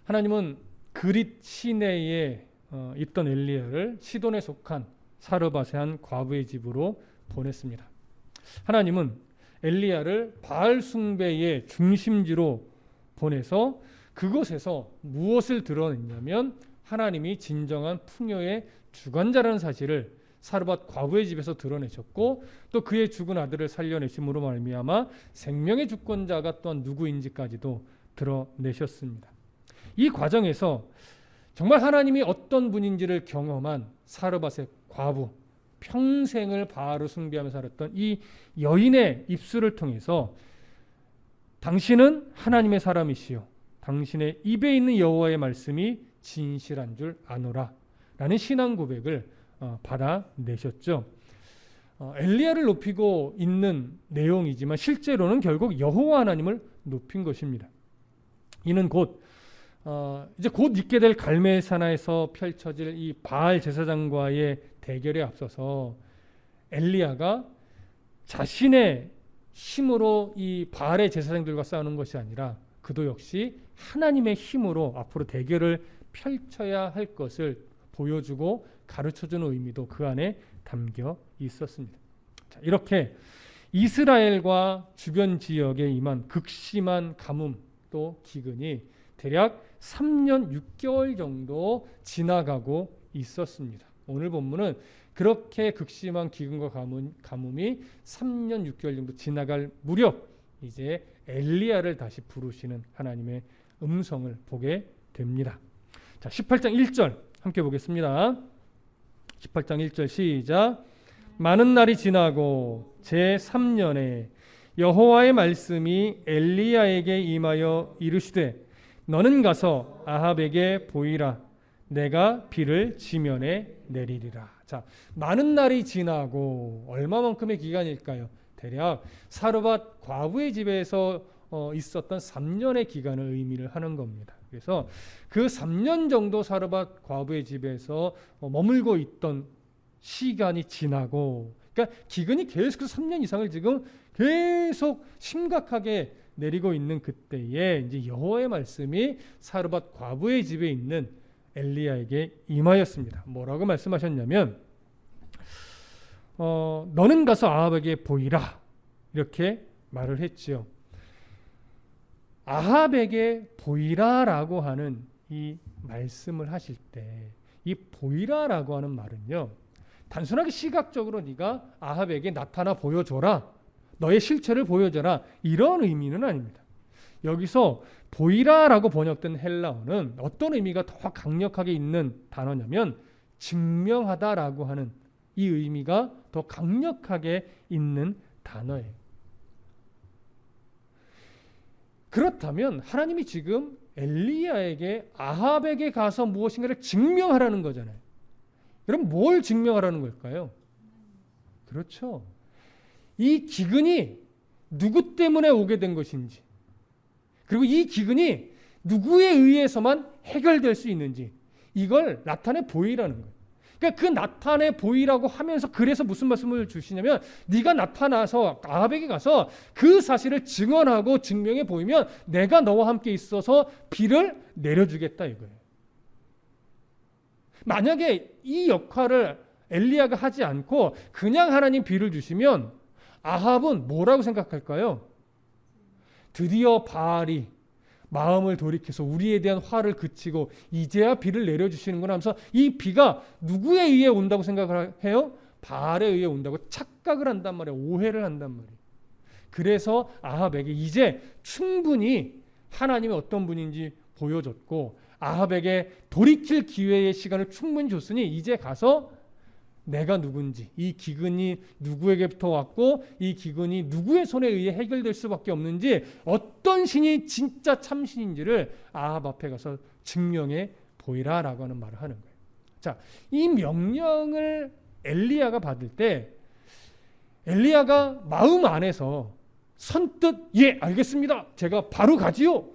하나님은 그릿 시내에 있던 엘리야를 시돈에 속한 사르밧의 한 과부의 집으로 보냈습니다. 하나님은 엘리야를 바알 숭배의 중심지로 보내서 그곳에서 무엇을 드러냈냐면 하나님이 진정한 풍요의 주관자라는 사실을 사르밧 과부의 집에서 드러내셨고, 또 그의 죽은 아들을 살려내심으로 말미암아 생명의 주권자가 또한 누구인지까지도 드러내셨습니다. 이 과정에서 정말 하나님이 어떤 분인지를 경험한 사르밧의 과부, 평생을 바알을 숭배하며 살았던 이 여인의 입술을 통해서 당신은 하나님의 사람이시요 당신의 입에 있는 여호와의 말씀이 진실한 줄 아노라 라는 신앙 고백을 받아내셨죠. 엘리야를 높이고 있는 내용이지만 실제로는 결국 여호와 하나님을 높인 것입니다. 이는 이제 곧 있게 될 갈멜산에서 펼쳐질 이 바알 제사장과의 대결에 앞서서 엘리야가 자신의 힘으로 이 바알의 제사장들과 싸우는 것이 아니라 그도 역시 하나님의 힘으로 앞으로 대결을 펼쳐야 할 것을 보여주고 가르쳐주는 의미도 그 안에 담겨 있었습니다. 자, 이렇게 이스라엘과 주변 지역에 임한 극심한 가뭄 또 기근이 대략 3년 6개월 정도 지나가고 있었습니다. 오늘 본문은 그렇게 극심한 기근과 가뭄이 3년 6개월 정도 지나갈 무렵 이제 엘리야를 다시 부르시는 하나님의 음성을 보게 됩니다. 자, 18장 1절 함께 보겠습니다. 18장 1절 시작. 많은 날이 지나고 제3년에 여호와의 말씀이 엘리야에게 임하여 이르시되 너는 가서 아합에게 보이라. 내가 비를 지면에 내리리라. 자, 많은 날이 지나고 얼마만큼의 기간일까요? 대략 사르밧 과부의 집에서 있었던 3년의 기간을 의미를 하는 겁니다. 그래서 그 3년 정도 사르밧 과부의 집에서 머물고 있던 시간이 지나고, 그러니까 기근이 계속해서 3년 이상을 지금 계속 심각하게 내리고 있는 그때에 이제 여호와의 말씀이 사르밧 과부의 집에 있는 엘리야에게 임하였습니다. 뭐라고 말씀하셨냐면 너는 가서 아합에게 보이라 이렇게 말을 했지요. 아합에게 보이라라고 하는 이 말씀을 하실 때 이 보이라라고 하는 말은요, 단순하게 시각적으로 네가 아합에게 나타나 보여줘라, 너의 실체를 보여줘라 이런 의미는 아닙니다. 여기서 보이라라고 번역된 헬라어는 어떤 의미가 더 강력하게 있는 단어냐면 증명하다라고 하는 이 의미가 더 강력하게 있는 단어예요. 그렇다면 하나님이 지금 엘리야에게 아합에게 가서 무엇인가를 증명하라는 거잖아요. 그럼 뭘 증명하라는 걸까요? 그렇죠. 이 기근이 누구 때문에 오게 된 것인지, 그리고 이 기근이 누구에 의해서만 해결될 수 있는지 이걸 나타내 보이라는 거예요. 그러니까 그 나타내 보이라고 하면서 그래서 무슨 말씀을 주시냐면 네가 나타나서 아합에게 가서 그 사실을 증언하고 증명해 보이면 내가 너와 함께 있어서 비를 내려주겠다 이거예요. 만약에 이 역할을 엘리야가 하지 않고 그냥 하나님 비를 주시면 아합은 뭐라고 생각할까요? 드디어 바알이 마음을 돌이켜서 우리에 대한 화를 그치고 이제야 비를 내려주시는구나 하면서 이 비가 누구에 의해 온다고 생각을 해요? 바알에 의해 온다고 착각을 한단 말이에요. 오해를 한단 말이에요. 그래서 아합에게 이제 충분히 하나님이 어떤 분인지 보여줬고 아합에게 돌이킬 기회의 시간을 충분히 줬으니 이제 가서 내가 누군지, 이 기근이 누구에게부터 왔고 이 기근이 누구의 손에 의해 해결될 수밖에 없는지, 어떤 신이 진짜 참신인지를 아합 앞에 가서 증명해 보이라라고 하는 말을 하는 거예요. 자, 이 명령을 엘리야가 받을 때 엘리야가 마음 안에서 선뜻 예 알겠습니다, 제가 바로 가지요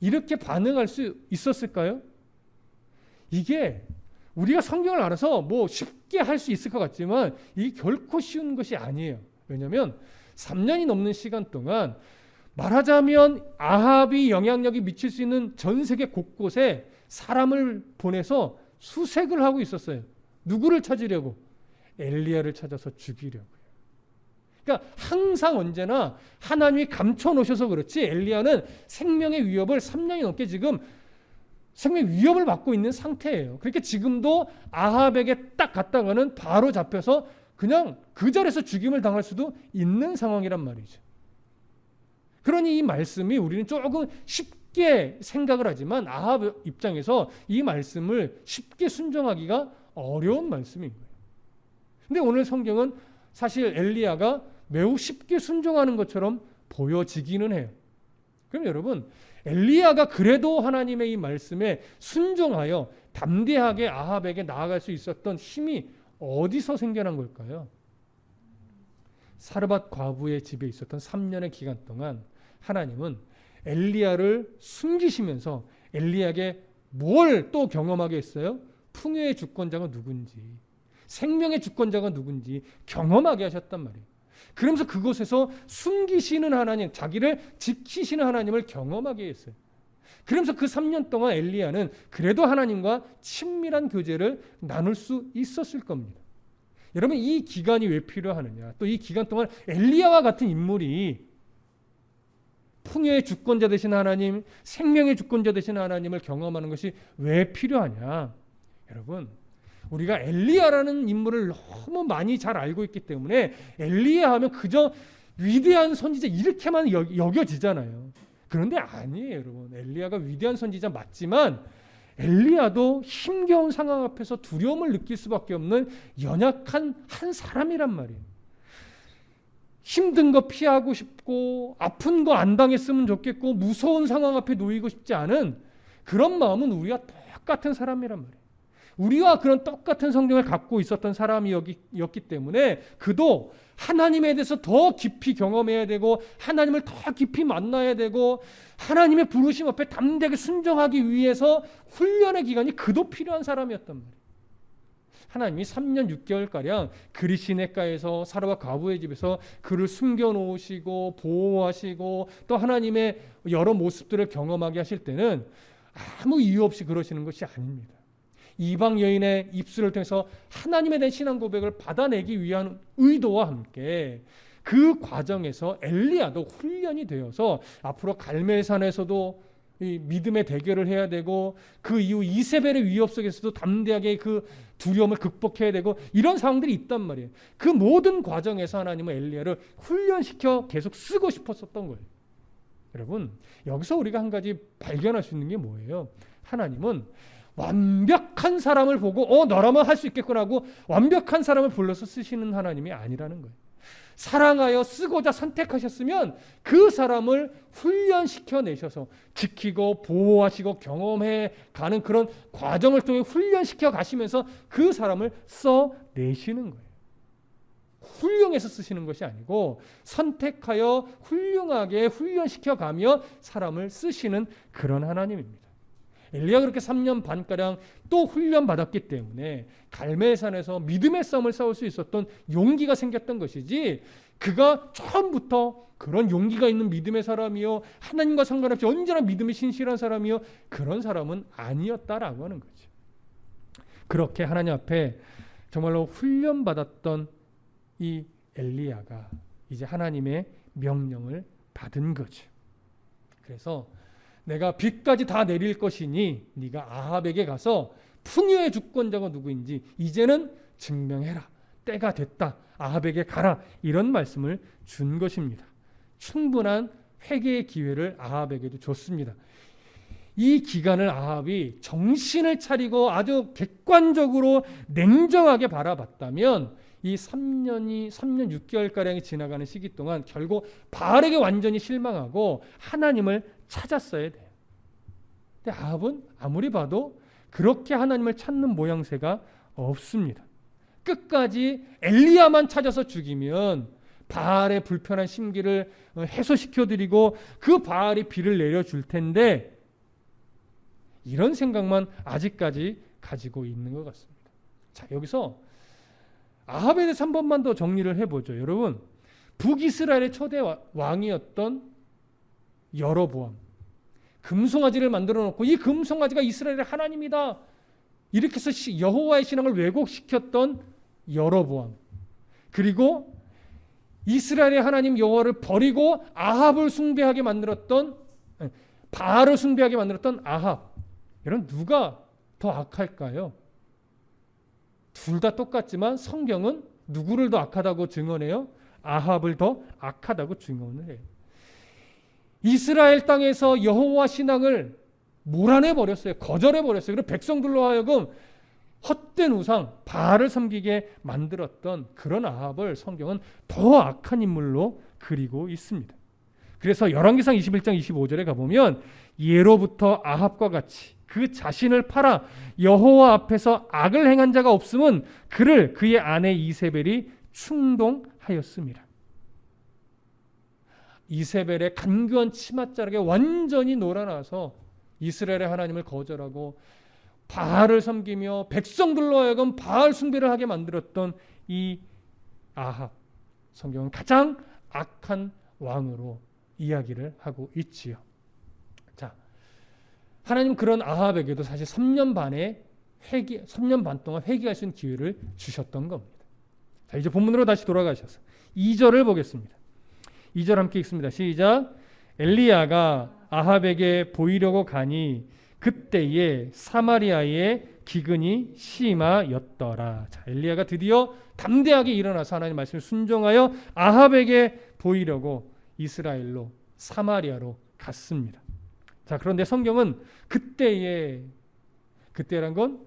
이렇게 반응할 수 있었을까요? 이게 우리가 성경을 알아서 뭐 쉽게 할 수 있을 것 같지만 이게 결코 쉬운 것이 아니에요. 왜냐하면 3년이 넘는 시간 동안 말하자면 아합이 영향력이 미칠 수 있는 전 세계 곳곳에 사람을 보내서 수색을 하고 있었어요. 누구를 찾으려고? 엘리야를 찾아서 죽이려고요. 그러니까 항상 언제나 하나님이 감춰놓으셔서 그렇지 엘리야는 생명의 위협을 3년이 넘게 지금 생명의 위협을 받고 있는 상태예요. 그러니까 지금도 아합에게 딱 갔다가는 바로 잡혀서 그냥 그 자리에서 죽임을 당할 수도 있는 상황이란 말이죠. 그러니 이 말씀이 우리는 조금 쉽게 생각을 하지만 아합 입장에서 이 말씀을 쉽게 순종하기가 어려운 말씀인 거예요. 근데 오늘 성경은 사실 엘리야가 매우 쉽게 순종하는 것처럼 보여지기는 해요. 그럼 여러분, 엘리야가 그래도 하나님의 이 말씀에 순종하여 담대하게 아합에게 나아갈 수 있었던 힘이 어디서 생겨난 걸까요? 사르밧 과부의 집에 있었던 3년의 기간 동안 하나님은 엘리야를 숨기시면서 엘리야에게 뭘 또 경험하게 했어요? 풍요의 주권자가 누군지, 생명의 주권자가 누군지 경험하게 하셨단 말이에요. 그러면서 그곳에서 숨기시는 하나님, 자기를 지키시는 하나님을 경험하게 했어요. 그러면서 그 3년 동안 엘리야는 그래도 하나님과 친밀한 교제를 나눌 수 있었을 겁니다. 여러분, 이 기간이 왜 필요하느냐? 또 이 기간 동안 엘리야와 같은 인물이 풍요의 주권자 되신 하나님, 생명의 주권자 되신 하나님을 경험하는 것이 왜 필요하냐? 여러분, 우리가 엘리야라는 인물을 너무 많이 잘 알고 있기 때문에 엘리야 하면 그저 위대한 선지자 이렇게만 여겨지잖아요. 그런데 아니에요, 여러분. 엘리야가 위대한 선지자 맞지만 엘리야도 힘겨운 상황 앞에서 두려움을 느낄 수밖에 없는 연약한 한 사람이란 말이에요. 힘든 거 피하고 싶고 아픈 거 안 당했으면 좋겠고 무서운 상황 앞에 놓이고 싶지 않은 그런 마음은 우리가 똑같은 사람이란 말이에요. 우리와 그런 똑같은 성경을 갖고 있었던 사람이었기 때문에 그도 하나님에 대해서 더 깊이 경험해야 되고 하나님을 더 깊이 만나야 되고 하나님의 부르심 앞에 담대하게 순종하기 위해서 훈련의 기간이 그도 필요한 사람이었단 말이에요. 하나님이 3년 6개월가량 그리시네가에서 사르밧 과부의 집에서 그를 숨겨놓으시고 보호하시고 또 하나님의 여러 모습들을 경험하게 하실 때는 아무 이유 없이 그러시는 것이 아닙니다. 이방 여인의 입술을 통해서 하나님에 대한 신앙 고백을 받아내기 위한 의도와 함께 그 과정에서 엘리야도 훈련이 되어서 앞으로 갈멜산에서도 이 믿음의 대결을 해야 되고 그 이후 이세벨의 위협 속에서도 담대하게 그 두려움을 극복해야 되고 이런 상황들이 있단 말이에요. 그 모든 과정에서 하나님은 엘리야를 훈련시켜 계속 쓰고 싶었었던 거예요. 여러분, 여기서 우리가 한 가지 발견할 수 있는 게 뭐예요? 하나님은 완벽한 사람을 보고 너라면 할 수 있겠구나 하고 완벽한 사람을 불러서 쓰시는 하나님이 아니라는 거예요. 사랑하여 쓰고자 선택하셨으면 그 사람을 훈련시켜 내셔서 지키고 보호하시고 경험해 가는 그런 과정을 통해 훈련시켜 가시면서 그 사람을 써내시는 거예요. 훌륭해서 쓰시는 것이 아니고 선택하여 훌륭하게 훈련시켜 가며 사람을 쓰시는 그런 하나님입니다. 엘리야가 그렇게 3년 반가량 또 훈련받았기 때문에 갈멜산에서 믿음의 싸움을 싸울 수 있었던 용기가 생겼던 것이지 그가 처음부터 그런 용기가 있는 믿음의 사람이요 하나님과 상관없이 언제나 믿음이 신실한 사람이요 그런 사람은 아니었다라고 하는 거죠. 그렇게 하나님 앞에 정말로 훈련받았던 이 엘리야가 이제 하나님의 명령을 받은 거죠. 그래서 내가 비까지 다 내릴 것이니 네가 아합에게 가서 풍요의 주권자가 누구인지 이제는 증명해라. 때가 됐다. 아합에게 가라. 이런 말씀을 준 것입니다. 충분한 회개의 기회를 아합에게도 줬습니다. 이 기간을 아합이 정신을 차리고 아주 객관적으로 냉정하게 바라봤다면 이 3년 6개월가량이 지나가는 시기 동안 결국 바알에게 완전히 실망하고 하나님을 찾았어야 돼요. 근데 아합은 아무리 봐도 그렇게 하나님을 찾는 모양새가 없습니다. 끝까지 엘리야만 찾아서 죽이면 바알의 불편한 심기를 해소시켜드리고 그 바알이 비를 내려줄 텐데 이런 생각만 아직까지 가지고 있는 것 같습니다. 자, 여기서 아합에 대해서 한 번만 더 정리를 해보죠. 여러분, 북이스라엘의 초대 왕이었던 여로보암, 금송아지를 만들어 놓고 이 금송아지가 이스라엘의 하나님이다 이렇게 해서 여호와의 신앙을 왜곡시켰던 여로보암, 그리고 이스라엘의 하나님 여호와를 버리고 아합을 숭배하게 만들었던, 바알을 숭배하게 만들었던 아합. 여러분, 누가 더 악할까요? 둘 다 똑같지만 성경은 누구를 더 악하다고 증언해요? 아합을 더 악하다고 증언을 해요. 이스라엘 땅에서 여호와 신앙을 몰아내 버렸어요. 거절해 버렸어요. 그리고 백성들로 하여금 헛된 우상 바알을 섬기게 만들었던 그런 아합을 성경은 더 악한 인물로 그리고 있습니다. 그래서 열왕기상 21장 25절에 가보면 예로부터 아합과 같이 그 자신을 팔아 여호와 앞에서 악을 행한 자가 없음은 그를 그의 아내 이세벨이 충동하였습니다. 이세벨의 간교한 치맛자락에 완전히 놀아나서 이스라엘의 하나님을 거절하고 바알을 섬기며 백성들로 하여금 바알 숭배를 하게 만들었던 이 아합, 성경은 가장 악한 왕으로 이야기를 하고 있지요. 자, 하나님 그런 아합에게도 사실 3년 반 동안 회개할 수 있는 기회를 주셨던 겁니다. 자, 이제 본문으로 다시 돌아가셔서 2절을 보겠습니다. 2절 함께 읽습니다. 시작. 엘리야가 아합에게 보이려고 가니 그때에 사마리아에 기근이 심하였더라. 자, 엘리야가 드디어 담대하게 일어나서 하나님 말씀을 순종하여 아합에게 보이려고 이스라엘로 사마리아로 갔습니다. 자, 그런데 성경은 그때란 건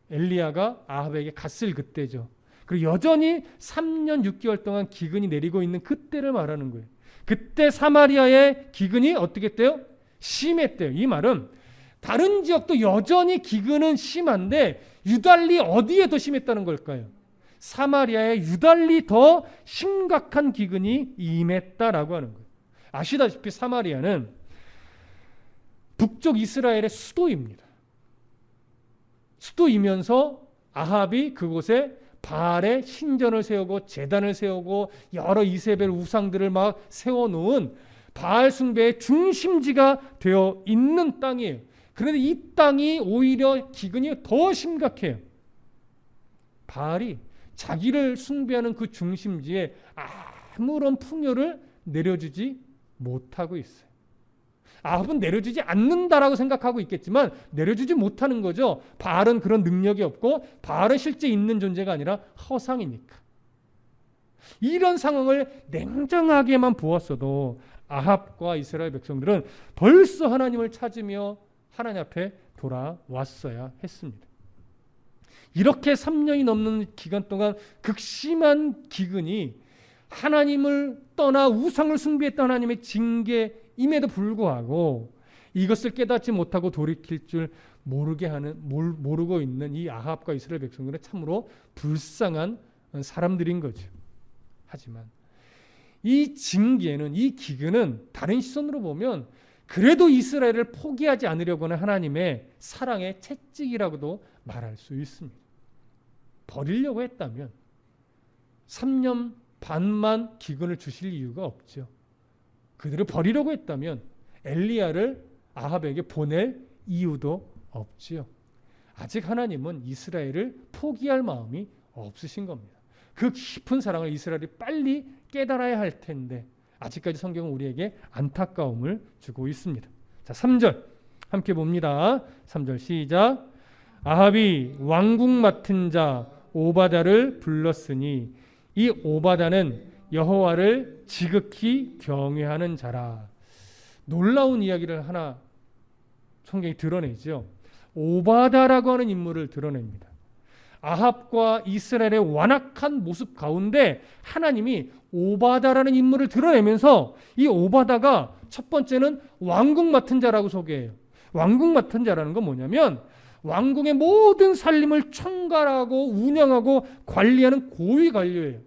엘리야가 아합에게 갔을 그때죠. 그리고 여전히 3년 6개월 동안 기근이 내리고 있는 그때를 말하는 거예요. 그때 사마리아의 기근이 어떻게 했대요? 심했대요. 이 말은 다른 지역도 여전히 기근은 심한데 유달리 어디에 더 심했다는 걸까요? 사마리아에 유달리 더 심각한 기근이 임했다라고 하는 거예요. 아시다시피 사마리아는 북쪽 이스라엘의 수도입니다. 수도이면서 아합이 그곳에 바알의 신전을 세우고 제단을 세우고 여러 이세벨 우상들을 막 세워놓은 바알 숭배의 중심지가 되어 있는 땅이에요. 그런데 이 땅이 오히려 기근이 더 심각해요. 바알이 자기를 숭배하는 그 중심지에 아무런 풍요를 내려주지 못하고 있어요. 아합은 내려주지 않는다라고 생각하고 있겠지만 내려주지 못하는 거죠. 바알은 그런 능력이 없고 바알은 실제 있는 존재가 아니라 허상이니까. 이런 상황을 냉정하게만 보았어도 아합과 이스라엘 백성들은 벌써 하나님을 찾으며 하나님 앞에 돌아왔어야 했습니다. 이렇게 3년이 넘는 기간 동안 극심한 기근이 하나님을 떠나 우상을 숭배했던 하나님의 징계임에도 불구하고 이것을 깨닫지 못하고 돌이킬 줄 모르고 있는 이 아합과 이스라엘 백성들은 참으로 불쌍한 사람들인 거죠. 하지만 이 징계는, 이 기근은 다른 시선으로 보면 그래도 이스라엘을 포기하지 않으려고 하는 하나님의 사랑의 채찍이라고도 말할 수 있습니다. 버리려고 했다면 3년 반만 기근을 주실 이유가 없죠. 그들을 버리려고 했다면 엘리야를 아합에게 보낼 이유도 없지요. 아직 하나님은 이스라엘을 포기할 마음이 없으신 겁니다. 그 깊은 사랑을 이스라엘이 빨리 깨달아야 할 텐데 아직까지 성경은 우리에게 안타까움을 주고 있습니다. 자, 3절 함께 봅니다. 3절 시작. 아합이 왕궁 맡은 자 오바다를 불렀으니 이 오바다는 여호와를 지극히 경외하는 자라. 놀라운 이야기를 하나 성경이 드러내죠. 오바다라고 하는 인물을 드러냅니다. 아합과 이스라엘의 완악한 모습 가운데 하나님이 오바다라는 인물을 드러내면서 이 오바다가 첫 번째는 왕궁 맡은 자라고 소개해요. 왕궁 맡은 자라는 건 뭐냐면 왕궁의 모든 살림을 총괄하고 운영하고 관리하는 고위 관료예요.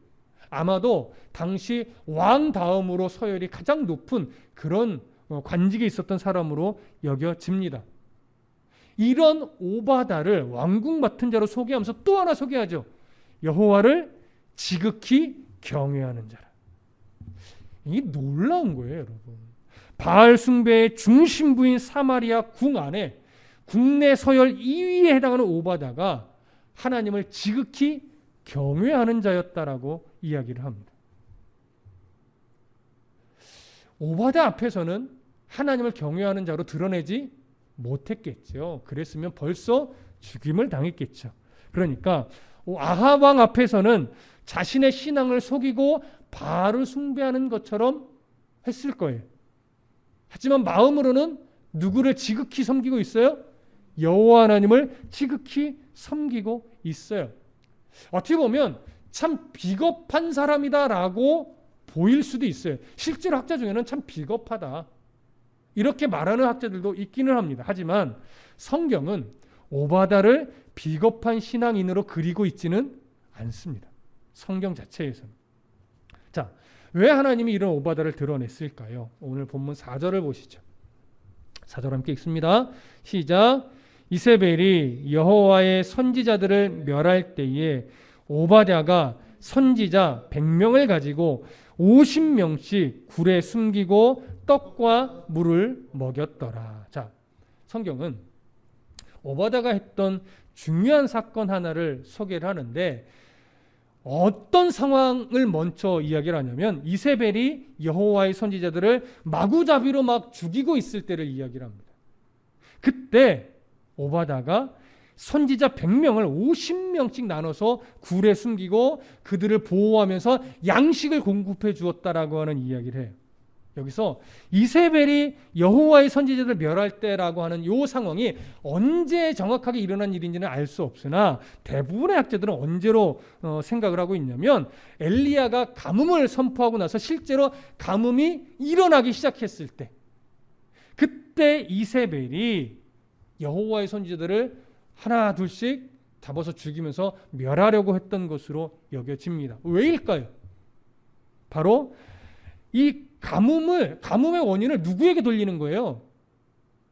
아마도 당시 왕 다음으로 서열이 가장 높은 그런 관직에 있었던 사람으로 여겨집니다. 이런 오바다를 왕궁 맡은 자로 소개하면서 또 하나 소개하죠. 여호와를 지극히 경외하는 자라. 이게 놀라운 거예요, 여러분. 바알 숭배의 중심부인 사마리아 궁 안에 국내 서열 2위에 해당하는 오바다가 하나님을 지극히 경외하는 자였다라고 이야기를 합니다. 오바다 앞에서는 하나님을 경외하는 자로 드러내지 못했겠죠. 그랬으면 벌써 죽임을 당했겠죠. 그러니까 아합 왕 앞에서는 자신의 신앙을 속이고 바알을 숭배하는 것처럼 했을 거예요. 하지만 마음으로는 누구를 지극히 섬기고 있어요? 여호와 하나님을 지극히 섬기고 있어요. 어떻게 보면 참 비겁한 사람이다라고 보일 수도 있어요. 실제로 학자 중에는 참 비겁하다 이렇게 말하는 학자들도 있기는 합니다. 하지만 성경은 오바다를 비겁한 신앙인으로 그리고 있지는 않습니다. 성경 자체에서는. 자, 왜 하나님이 이런 오바다를 드러냈을까요? 오늘 본문 4절을 보시죠. 4절 함께 읽습니다. 시작. 이세벨이 여호와의 선지자들을 멸할 때에 오바댜가 선지자 100명을 가지고 50명씩 굴에 숨기고 떡과 물을 먹였더라. 자, 성경은 오바댜가 했던 중요한 사건 하나를 소개를 하는데 어떤 상황을 먼저 이야기를 하냐면 이세벨이 여호와의 선지자들을 마구잡이로 막 죽이고 있을 때를 이야기를 합니다. 그때 오바다가 선지자 100명을 50명씩 나눠서 굴에 숨기고 그들을 보호하면서 양식을 공급해 주었다라고 하는 이야기를 해요. 여기서 이세벨이 여호와의 선지자들을 멸할 때라고 하는 이 상황이 언제 정확하게 일어난 일인지는 알 수 없으나 대부분의 학자들은 언제로 생각을 하고 있냐면 엘리야가 가뭄을 선포하고 나서 실제로 가뭄이 일어나기 시작했을 때 그때 이세벨이 여호와의 선지자들을 하나 둘씩 잡아서 죽이면서 멸하려고 했던 것으로 여겨집니다. 왜일까요? 바로 이 가뭄의 원인을 누구에게 돌리는 거예요?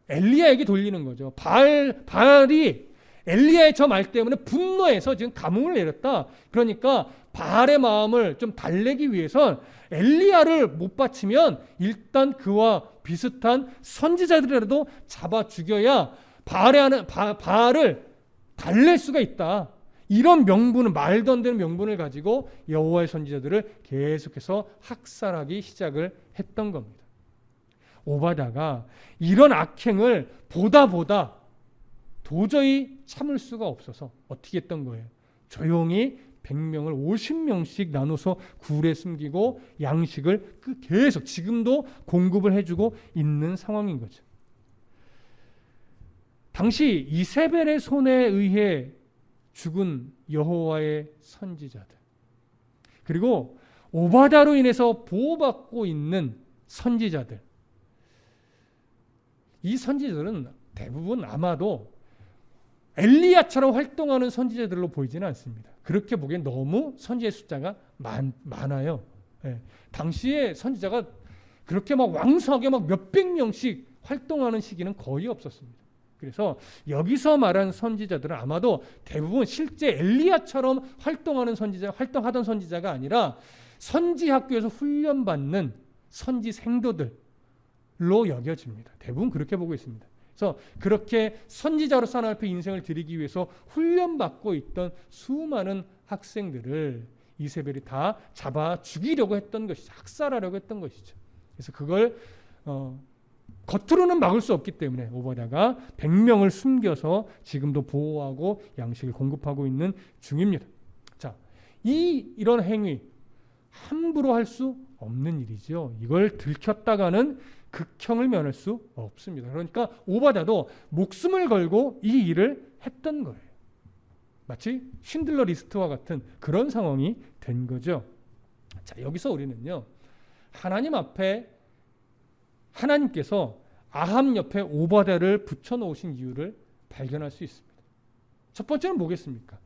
엘리야에게 돌리는 거죠. 바알이 엘리야의 저 말 때문에 분노해서 지금 가뭄을 내렸다. 그러니까 바알의 마음을 좀 달래기 위해선 엘리야를 못 바치면 일단 그와 비슷한 선지자들이라도 잡아 죽여야 바알을 달랠 수가 있다. 이런 명분은 말도 안 되는 명분을 가지고 여호와의 선지자들을 계속해서 학살하기 시작을 했던 겁니다. 오바다가 이런 악행을 보다 도저히 참을 수가 없어서 어떻게 했던 거예요? 조용히 100명을 50명씩 나눠서 굴에 숨기고 양식을 계속 지금도 공급을 해주고 있는 상황인 거죠. 당시 이세벨의 손에 의해 죽은 여호와의 선지자들 그리고 오바다로 인해서 보호받고 있는 선지자들 이 선지자들은 대부분 아마도 엘리야처럼 활동하는 선지자들로 보이지는 않습니다. 그렇게 보기엔 너무 선지자의 숫자가 많아요. 예. 당시에 선지자가 그렇게 막 왕성하게 막 몇백 명씩 활동하는 시기는 거의 없었습니다. 그래서 여기서 말한 선지자들은 아마도 대부분 실제 엘리야처럼 활동하던 선지자가 아니라 선지학교에서 훈련받는 선지 생도들로 여겨집니다. 대부분 그렇게 보고 있습니다. 그래서 그렇게 선지자로서 하나님 앞에 인생을 드리기 위해서 훈련받고 있던 수많은 학생들을 이세벨이 다 잡아 죽이려고 했던 것이죠. 학살하려고 했던 것이죠. 그래서 그걸 겉으로는 막을 수 없기 때문에 오바다가 100명을 숨겨서 지금도 보호하고 양식을 공급하고 있는 중입니다. 자, 이런 행위 함부로 할 수 없는 일이죠. 이걸 들켰다가는 극형을 면할 수 없습니다. 그러니까 오바다도 목숨을 걸고 이 일을 했던 거예요. 마치 쉰들러 리스트와 같은 그런 상황이 된 거죠. 자, 여기서 우리는요. 하나님 앞에 하나님께서 아합 옆에 오바다를 붙여놓으신 이유를 발견할 수 있습니다. 첫 번째는 뭐겠습니까?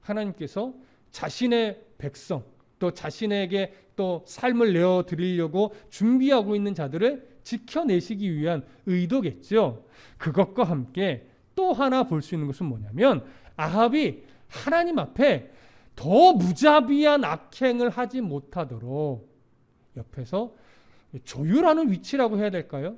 하나님께서 자신의 백성 또 자신에게 또 삶을 내어드리려고 준비하고 있는 자들을 지켜내시기 위한 의도겠죠. 그것과 함께 또 하나 볼 수 있는 것은 뭐냐면 아합이 하나님 앞에 더 무자비한 악행을 하지 못하도록 옆에서 조율하는 위치라고 해야 될까요?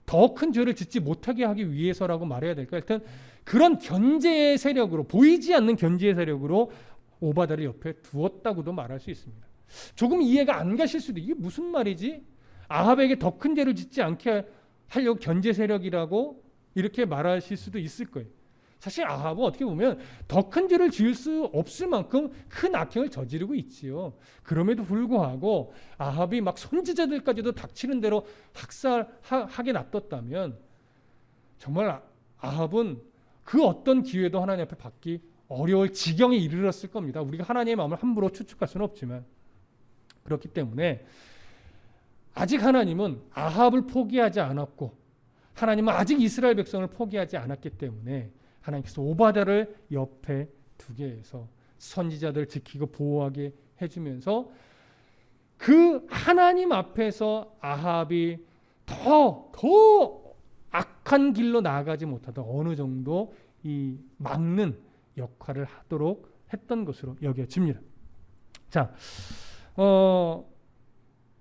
더 큰 죄를 짓지 못하게 하기 위해서라고 말해야 될까요? 일단 그런 견제의 세력으로, 보이지 않는 견제의 세력으로 오바댜를 옆에 두었다고도 말할 수 있습니다. 조금 이해가 안 가실 수도, 이게 무슨 말이지? 아합에게 더 큰 죄를 짓지 않게 하려고 견제 세력이라고 이렇게 말하실 수도 있을 거예요. 사실 아합은 어떻게 보면 더 큰 죄를 지을 수 없을 만큼 큰 악행을 저지르고 있지요. 그럼에도 불구하고 아합이 막 선지자들까지도 닥치는 대로 학살하게 놔뒀다면 정말 아합은 그 어떤 기회도 하나님 앞에 받기 어려울 지경에 이르렀을 겁니다. 우리가 하나님의 마음을 함부로 추측할 수는 없지만, 그렇기 때문에 아직 하나님은 아합을 포기하지 않았고 하나님은 아직 이스라엘 백성을 포기하지 않았기 때문에 하나님께서 오바댜를 옆에 두게 해서 선지자들 지키고 보호하게 해주면서 그 하나님 앞에서 아합이 더 악한 길로 나아가지 못하다 어느 정도 이 막는 역할을 하도록 했던 것으로 여겨집니다. 자,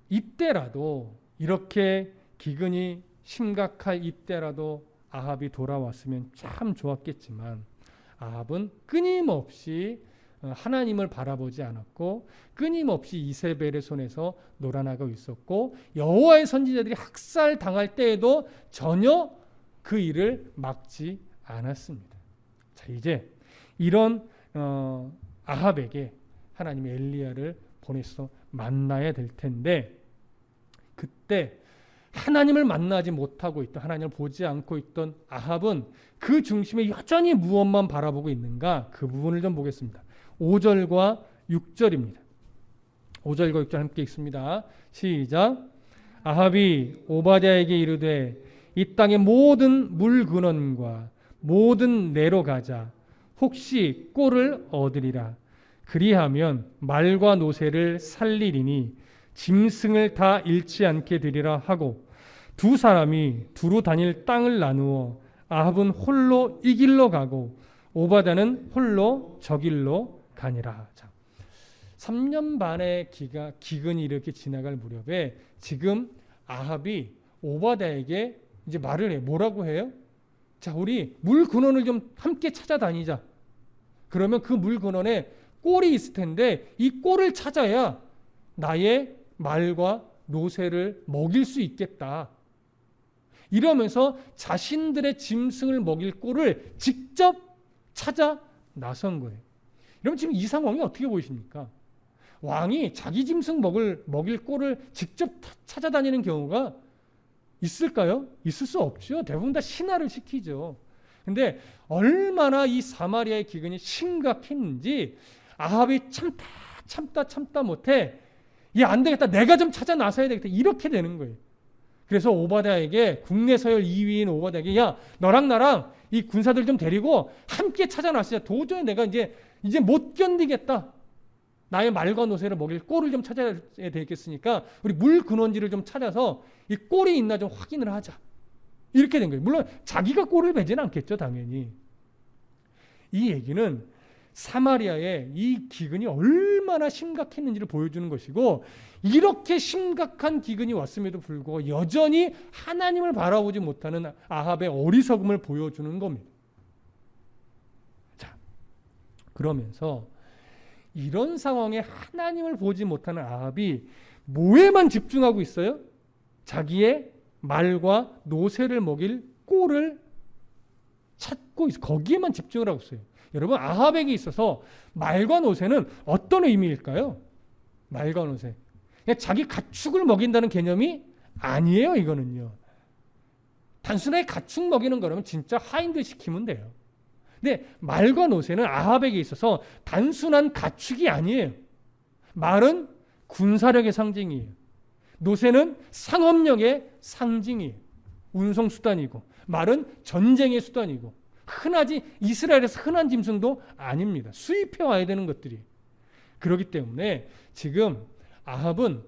이때라도, 이렇게 기근이 심각할 이때라도 아합이 돌아왔으면 참 좋았겠지만 아합은 끊임없이 하나님을 바라보지 않았고 끊임없이 이세벨의 손에서 놀아나고 있었고 여호와의 선지자들이 학살당할 때에도 전혀 그 일을 막지 않았습니다. 자, 이제 이런 아합에게 하나님의 엘리야를 보내서 만나야 될 텐데, 그때 하나님을 만나지 못하고 있던, 하나님을 보지 않고 있던 아합은 그 중심에 여전히 무엇만 바라보고 있는가, 그 부분을 좀 보겠습니다. 5절과 6절입니다. 5절과 6절 함께 읽습니다. 시작. 아합이 오바댜에게 이르되 이 땅의 모든 물 근원과 모든 내로 가자. 혹시 꼴을 얻으리라. 그리하면 말과 노새를 살리리니 짐승을 다 잃지 않게 되리라 하고, 두 사람이 두루 다닐 땅을 나누어 아합은 홀로 이 길로 가고 오바댜는 홀로 저 길로 가니라. 자, 3년 반의 기근이 이렇게 지나갈 무렵에 지금 아합이 오바댜에게 이제 말을 해. 뭐라고 해요? 자, 우리 물 근원을 좀 함께 찾아다니자. 그러면 그 물 근원에 꼴이 있을 텐데 이 꼴을 찾아야 나의 말과 노새를 먹일 수 있겠다. 이러면서 자신들의 짐승을 먹일 꼴을 직접 찾아 나선 거예요. 여러분, 지금 이 상황이 어떻게 보이십니까? 왕이 자기 짐승 먹일 꼴을 직접 찾아다니는 경우가 있을까요? 있을 수 없죠. 대부분 다 신하를 시키죠. 근데 얼마나 이 사마리아의 기근이 심각했는지 아합이 참다 못해, 야, 안 되겠다, 내가 좀 찾아 나서야 되겠다, 이렇게 되는 거예요. 그래서 오바댜에게, 국내 서열 2위인 오바댜에게, 야, 너랑 나랑 이 군사들 좀 데리고 함께 찾아 나서자. 도저히 내가 이제 못 견디겠다. 나의 말과 노새를 먹일 꼴을 좀 찾아야 되겠으니까 우리 물 근원지를 좀 찾아서 이 꼴이 있나 좀 확인을 하자. 이렇게 된 거예요. 물론 자기가 꼴을 베지는 않겠죠, 당연히. 이 얘기는 사마리아의 이 기근이 얼마나 심각했는지를 보여주는 것이고, 이렇게 심각한 기근이 왔음에도 불구하고 여전히 하나님을 바라보지 못하는 아합의 어리석음을 보여주는 겁니다. 자, 그러면서 이런 상황에 하나님을 보지 못하는 아합이 뭐에만 집중하고 있어요? 자기의 말과 노새를 먹일 꼴을 찾고 있어. 거기에만 집중을 하고 있어요. 여러분, 아합에게 있어서 말과 노새는 어떤 의미일까요? 말과 노새. 그냥 자기 가축을 먹인다는 개념이 아니에요, 이거는요. 단순하게 가축 먹이는 거라면 진짜 하인들 시키면 돼요. 근데 말과 노새는 아합에게 있어서 단순한 가축이 아니에요. 말은 군사력의 상징이에요. 노새는 상업력의 상징이에요. 운송수단이고, 말은 전쟁의 수단이고, 이스라엘에서 흔한 짐승도 아닙니다. 수입해 와야 되는 것들이. 그렇기 때문에 지금 아합은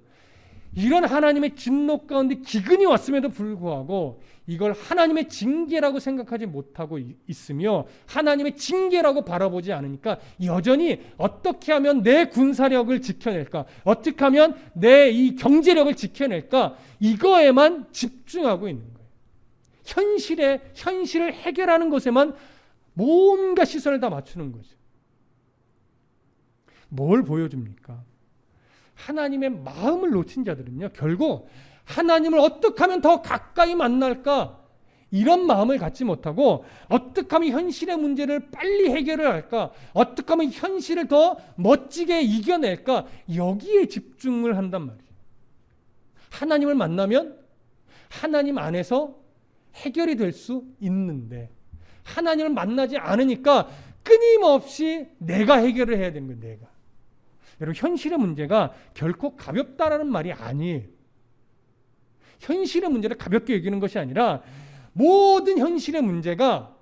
이런 하나님의 진노 가운데 기근이 왔음에도 불구하고 이걸 하나님의 징계라고 생각하지 못하고 있으며 하나님의 징계라고 바라보지 않으니까 여전히 어떻게 하면 내 군사력을 지켜낼까? 어떻게 하면 내 이 경제력을 지켜낼까? 이거에만 집중하고 있는 거예요. 현실을 해결하는 것에만 뭔가 시선을 다 맞추는 거죠. 뭘 보여줍니까? 하나님의 마음을 놓친 자들은요, 결국 하나님을 어떻게 하면 더 가까이 만날까? 이런 마음을 갖지 못하고 어떻게 하면 현실의 문제를 빨리 해결을 할까? 어떻게 하면 현실을 더 멋지게 이겨낼까? 여기에 집중을 한단 말이에요. 하나님을 만나면 하나님 안에서 해결이 될 수 있는데 하나님을 만나지 않으니까 끊임없이 내가 해결을 해야 되는 거예요. 내가. 여러분, 현실의 문제가 결코 가볍다라는 말이 아니에요. 현실의 문제를 가볍게 여기는 것이 아니라 모든 현실의 문제가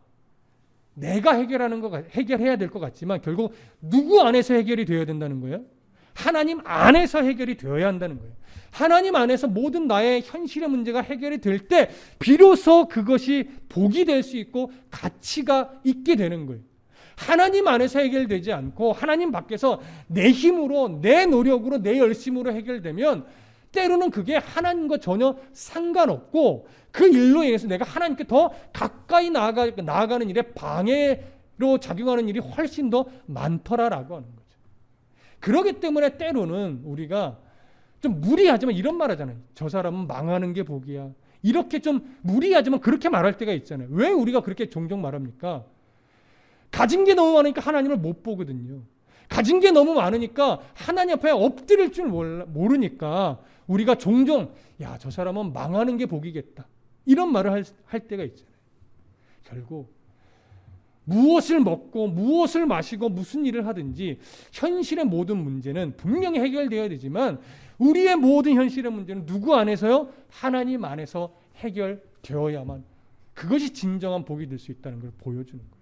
내가 해결해야 될 것 같지만 결국 누구 안에서 해결이 되어야 된다는 거예요? 하나님 안에서 해결이 되어야 한다는 거예요. 하나님 안에서 모든 나의 현실의 문제가 해결이 될 때 비로소 그것이 복이 될 수 있고 가치가 있게 되는 거예요. 하나님 안에서 해결되지 않고 하나님 밖에서 내 힘으로, 내 노력으로, 내 열심으로 해결되면 때로는 그게 하나님과 전혀 상관없고 그 일로 인해서 내가 하나님께 더 가까이 나아가는 일에 방해로 작용하는 일이 훨씬 더 많더라라고 하는 거죠. 그렇기 때문에 때로는 우리가 좀 무리하지만 이런 말 하잖아요. 저 사람은 망하는 게 복이야. 이렇게 좀 무리하지만 그렇게 말할 때가 있잖아요. 왜 우리가 그렇게 종종 말합니까? 가진 게 너무 많으니까 하나님을 못 보거든요. 가진 게 너무 많으니까 하나님 앞에 엎드릴 줄 모르니까 우리가 종종 야, 저 사람은 망하는 게 복이겠다. 이런 말을 할 때가 있잖아요. 결국 무엇을 먹고 무엇을 마시고 무슨 일을 하든지 현실의 모든 문제는 분명히 해결되어야 되지만 우리의 모든 현실의 문제는 누구 안에서요? 하나님 안에서 해결되어야만 그것이 진정한 복이 될 수 있다는 걸 보여주는 거예요.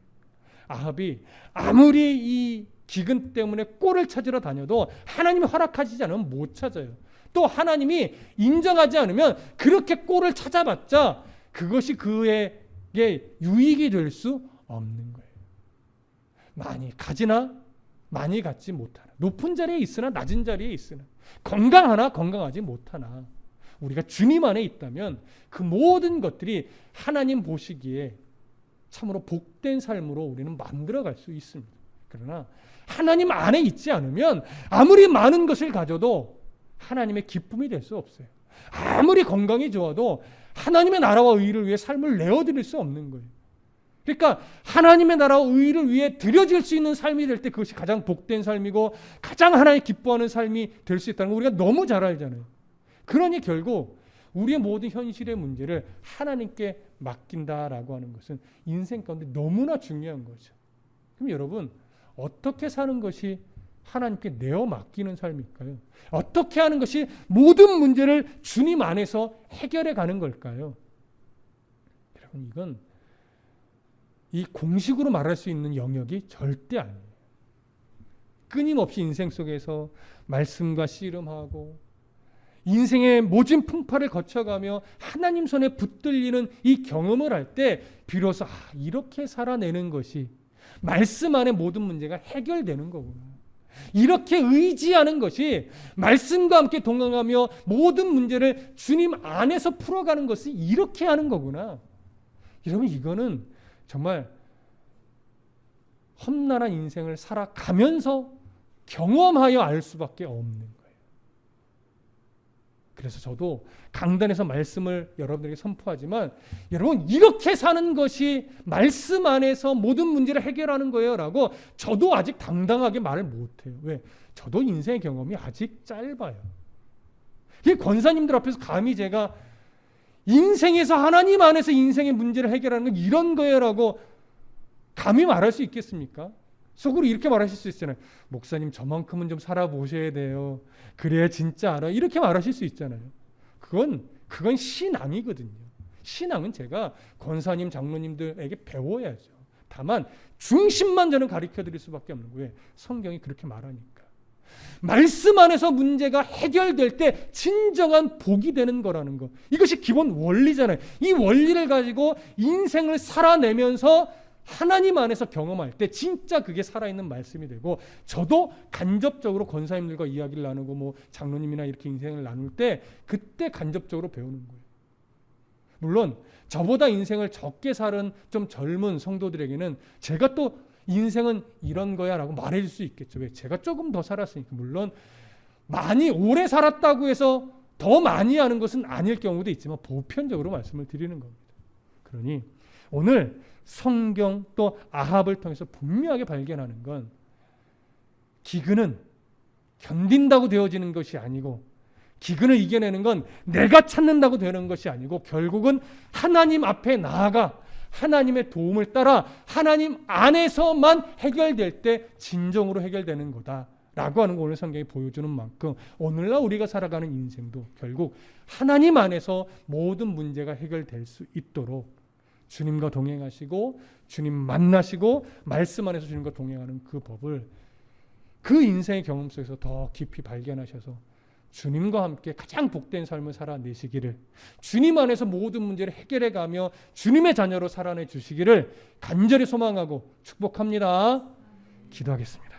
아합이 아무리 이 기근 때문에 꼴을 찾으러 다녀도 하나님이 허락하시지 않으면 못 찾아요. 또 하나님이 인정하지 않으면 그렇게 꼴을 찾아봤자 그것이 그에게 유익이 될 수 없는 거예요. 많이 가지나 많이 갖지 못하나, 높은 자리에 있으나 낮은 자리에 있으나, 건강하나 건강하지 못하나 우리가 주님 안에 있다면 그 모든 것들이 하나님 보시기에 참으로 복된 삶으로 우리는 만들어갈 수 있습니다. 그러나 하나님 안에 있지 않으면 아무리 많은 것을 가져도 하나님의 기쁨이 될 수 없어요. 아무리 건강이 좋아도 하나님의 나라와 의를 위해 삶을 내어드릴 수 없는 거예요. 그러니까 하나님의 나라와 의를 위해 드려질 수 있는 삶이 될 때 그것이 가장 복된 삶이고 가장 하나님 기뻐하는 삶이 될 수 있다는 걸 우리가 너무 잘 알잖아요. 그러니 결국 우리의 모든 현실의 문제를 하나님께 맡긴다라고 하는 것은 인생 가운데 너무나 중요한 거죠. 그럼 여러분, 어떻게 사는 것이 하나님께 내어 맡기는 삶일까요? 어떻게 하는 것이 모든 문제를 주님 안에서 해결해 가는 걸까요? 여러분, 이건 이 공식으로 말할 수 있는 영역이 절대 아니에요. 끊임없이 인생 속에서 말씀과 씨름하고 인생의 모진 풍파를 거쳐가며 하나님 손에 붙들리는 이 경험을 할 때 비로소 이렇게 살아내는 것이 말씀 안에 모든 문제가 해결되는 거구나. 이렇게 의지하는 것이 말씀과 함께 동행하며 모든 문제를 주님 안에서 풀어가는 것이 이렇게 하는 거구나. 여러분, 이거는 정말 험난한 인생을 살아가면서 경험하여 알 수밖에 없는 거예요. 그래서 저도 강단에서 말씀을 여러분들에게 선포하지만 여러분, 이렇게 사는 것이 말씀 안에서 모든 문제를 해결하는 거예요 라고 저도 아직 당당하게 말을 못해요. 왜? 저도 인생의 경험이 아직 짧아요. 이 권사님들 앞에서 감히 제가 인생에서 하나님 안에서 인생의 문제를 해결하는 건 이런 거예요 라고 감히 말할 수 있겠습니까? 속으로 이렇게 말하실 수 있잖아요. 목사님, 저만큼은 좀 살아보셔야 돼요. 그래야 진짜 알아요. 이렇게 말하실 수 있잖아요. 그건 신앙이거든요. 신앙은 제가 권사님, 장로님들에게 배워야죠. 다만 중심만 저는 가르쳐 드릴 수밖에 없는 거예요. 성경이 그렇게 말하니까. 말씀 안에서 문제가 해결될 때 진정한 복이 되는 거라는 거. 이것이 기본 원리잖아요. 이 원리를 가지고 인생을 살아내면서 하나님 안에서 경험할 때 진짜 그게 살아있는 말씀이 되고, 저도 간접적으로 권사님들과 이야기를 나누고 뭐 장로님이나 이렇게 인생을 나눌 때 그때 간접적으로 배우는 거예요. 물론 저보다 인생을 적게 살은 좀 젊은 성도들에게는 제가 또 인생은 이런 거야 라고 말해줄 수 있겠죠. 왜? 제가 조금 더 살았으니까. 물론 많이 오래 살았다고 해서 더 많이 아는 것은 아닐 경우도 있지만 보편적으로 말씀을 드리는 겁니다. 그러니 오늘 성경 또 아합을 통해서 분명하게 발견하는 건, 기근은 견딘다고 되어지는 것이 아니고, 기근을 이겨내는 건 내가 찾는다고 되는 것이 아니고, 결국은 하나님 앞에 나아가 하나님의 도움을 따라 하나님 안에서만 해결될 때 진정으로 해결되는 거다라고 하는 거 오늘 성경이 보여주는 만큼, 오늘날 우리가 살아가는 인생도 결국 하나님 안에서 모든 문제가 해결될 수 있도록 주님과 동행하시고 주님 만나시고 말씀 안에서 주님과 동행하는 그 법을 그 인생의 경험 속에서 더 깊이 발견하셔서 주님과 함께 가장 복된 삶을 살아내시기를, 주님 안에서 모든 문제를 해결해가며 주님의 자녀로 살아내 주시기를 간절히 소망하고 축복합니다. 기도하겠습니다.